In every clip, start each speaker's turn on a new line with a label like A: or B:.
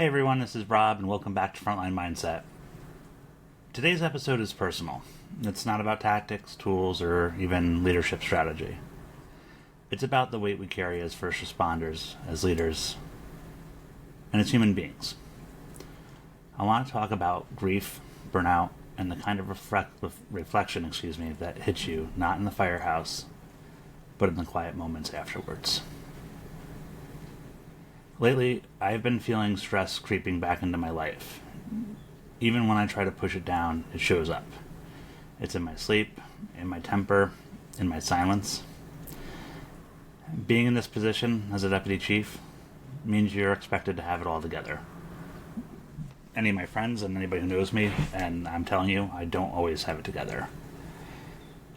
A: Hey everyone, this is Rob, and welcome back to Frontline Mindset. Today's episode is personal. It's not about tactics, tools, or even leadership strategy. It's about the weight we carry as first responders, as leaders, and as human beings. I want to talk about grief, burnout, and the kind of reflection that hits you not in the firehouse, but in the quiet moments afterwards. Lately, I've been feeling stress creeping back into my life. Even when I try to push it down, it shows up. It's in my sleep, in my temper, in my silence. Being in this position as a deputy chief means you're expected to have it all together. Any of my friends and anybody who knows me, and I'm telling you, I don't always have it together.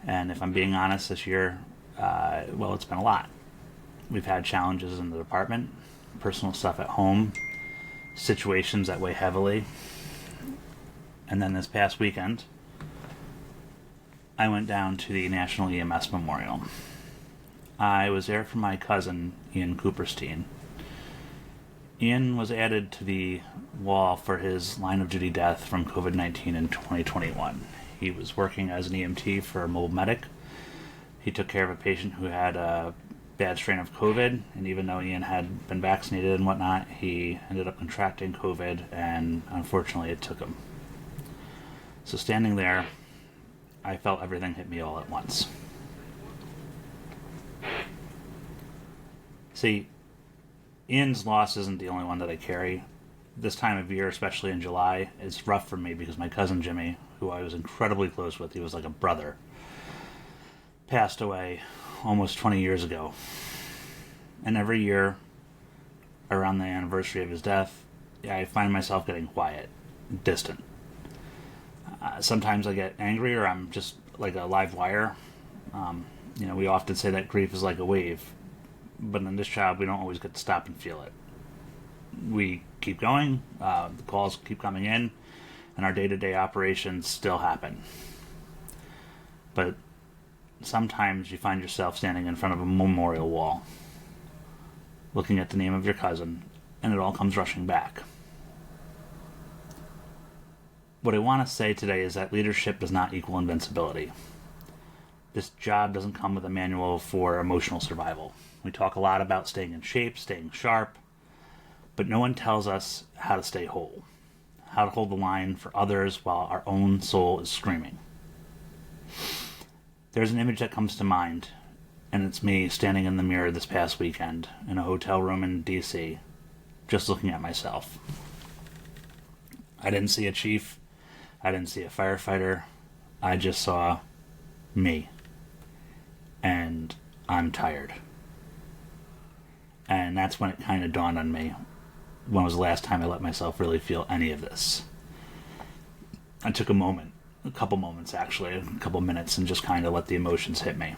A: And if I'm being honest, this year, it's been a lot. We've had challenges in the department, personal stuff at home, situations that weigh heavily. And then this past weekend, I went down to the National EMS Memorial. I was there for my cousin, Ian Cooperstein. Ian was added to the wall for his line of duty death from COVID-19 in 2021. He was working as an EMT for a mobile medic. He took care of a patient who had a bad strain of COVID, and even though Ian had been vaccinated and whatnot, he ended up contracting COVID, and unfortunately it took him. So standing there, I felt everything hit me all at once. See, Ian's loss isn't the only one that I carry. This time of year, especially in July, it's rough for me because my cousin Jimmy, who I was incredibly close with, he was like a brother, passed away almost 20 years ago. And every year, around the anniversary of his death, I find myself getting quiet, distant. Sometimes I get angry, or I'm just like a live wire. We often say that grief is like a wave, but in this job, we don't always get to stop and feel it. We keep going, the calls keep coming in, and our day-to-day operations still happen. But sometimes you find yourself standing in front of a memorial wall, looking at the name of your cousin, and it all comes rushing back. What I want to say today is that leadership does not equal invincibility. This job doesn't come with a manual for emotional survival. We talk a lot about staying in shape, staying sharp, but no one tells us how to stay whole, how to hold the line for others while our own soul is screaming. There's an image that comes to mind, and it's me standing in the mirror this past weekend in a hotel room in D.C., just looking at myself. I didn't see a chief. I didn't see a firefighter. I just saw me. And I'm tired. And that's when it kind of dawned on me. When was the last time I let myself really feel any of this? I took a couple moments actually, a couple minutes, and just kind of let the emotions hit me.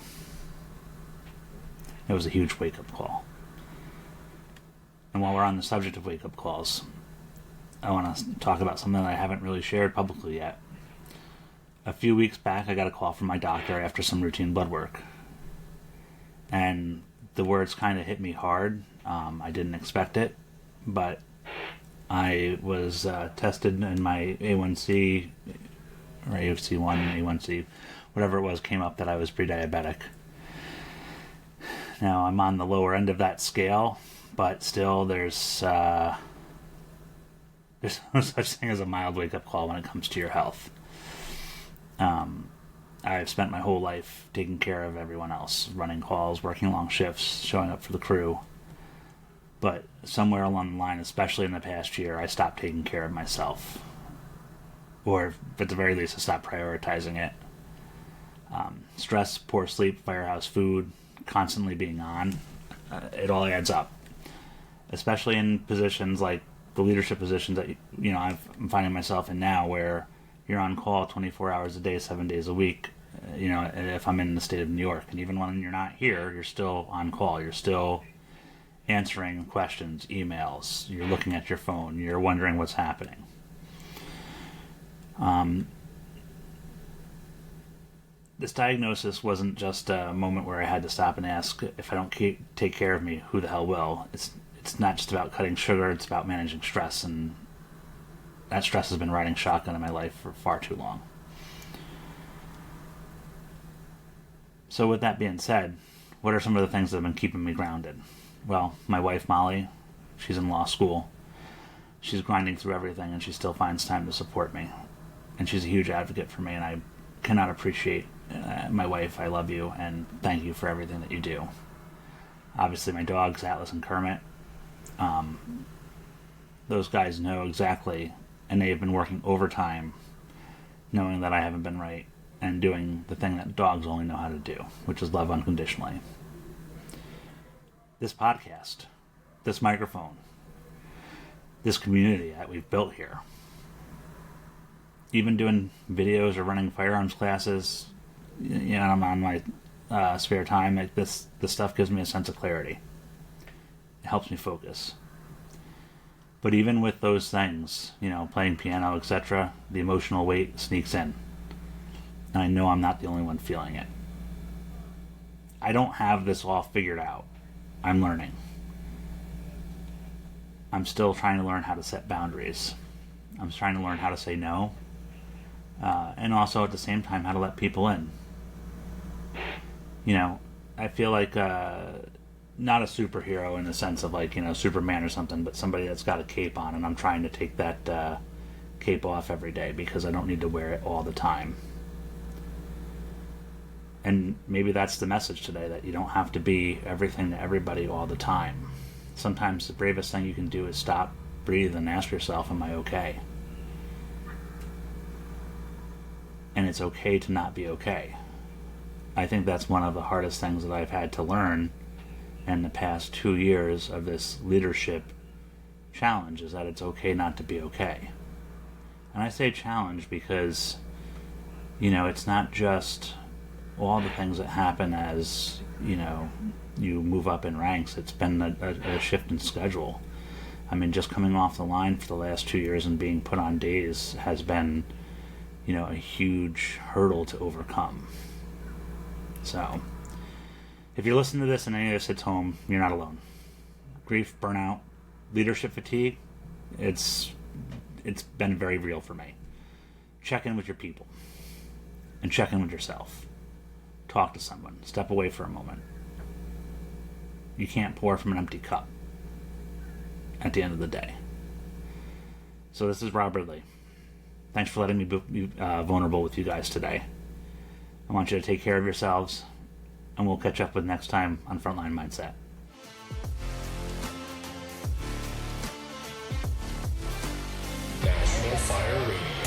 A: It was a huge wake-up call. And while we're on the subject of wake-up calls, I want to talk about something that I haven't really shared publicly yet. A few weeks back, I got a call from my doctor after some routine blood work. And the words kind of hit me hard. I didn't expect it, but I was tested, and my A1C, or AOC1, A1C, whatever it was, came up that I was pre-diabetic. Now, I'm on the lower end of that scale, but still there's no such thing as a mild wake-up call when it comes to your health. I've spent my whole life taking care of everyone else, running calls, working long shifts, showing up for the crew. But somewhere along the line, especially in the past year, I stopped taking care of myself. Or at the very least, I stopped prioritizing it. Stress, poor sleep, firehouse food, constantly being on, it all adds up. Especially in positions like the leadership positions that I'm finding myself in now, where you're on call 24 hours a day, 7 days a week. If I'm in the state of New York, and even when you're not here, you're still on call. You're still answering questions, emails. You're looking at your phone. You're wondering what's happening. This diagnosis wasn't just a moment where I had to stop and ask, if I don't take care of me, who the hell will? it's not just about cutting sugar, it's about managing stress, and that stress has been riding shotgun in my life for far too long. So with that being said, what are some of the things that have been keeping me grounded? Well, my wife, Molly, she's in law school. She's grinding through everything, and she still finds time to support me. And she's a huge advocate for me, and I cannot appreciate my wife. I love you, and thank you for everything that you do. Obviously, my dogs, Atlas and Kermit, those guys know exactly, and they have been working overtime, knowing that I haven't been right, and doing the thing that dogs only know how to do, which is love unconditionally. This podcast, this microphone, this community that we've built here, even doing videos or running firearms classes, I'm on my spare time. Like this stuff gives me a sense of clarity. It helps me focus. But even with those things, playing piano, etc., the emotional weight sneaks in. And I know I'm not the only one feeling it. I don't have this all figured out. I'm learning. I'm still trying to learn how to set boundaries. I'm trying to learn how to say no. And also at the same time, how to let people in. I feel like not a superhero in the sense of like, Superman or something, but somebody that's got a cape on, and I'm trying to take that cape off every day because I don't need to wear it all the time. And maybe that's the message today, that you don't have to be everything to everybody all the time. Sometimes the bravest thing you can do is stop, breathe, and ask yourself, am I okay? And it's okay to not be okay. I think that's one of the hardest things that I've had to learn in the past 2 years of this leadership challenge, is that it's okay not to be okay. And I say challenge because, it's not just all the things that happen as, you move up in ranks. It's been a shift in schedule. I mean, just coming off the line for the last 2 years and being put on days has been, a huge hurdle to overcome. So, if you're listening to this and any of this hits home, you're not alone. Grief, burnout, leadership fatigue, it's been very real for me. Check in with your people. And check in with yourself. Talk to someone. Step away for a moment. You can't pour from an empty cup at the end of the day. So this is Rob Ridley. Thanks for letting me be vulnerable with you guys today. I want you to take care of yourselves, and we'll catch up with next time on Frontline Mindset.
B: National Fire Radio.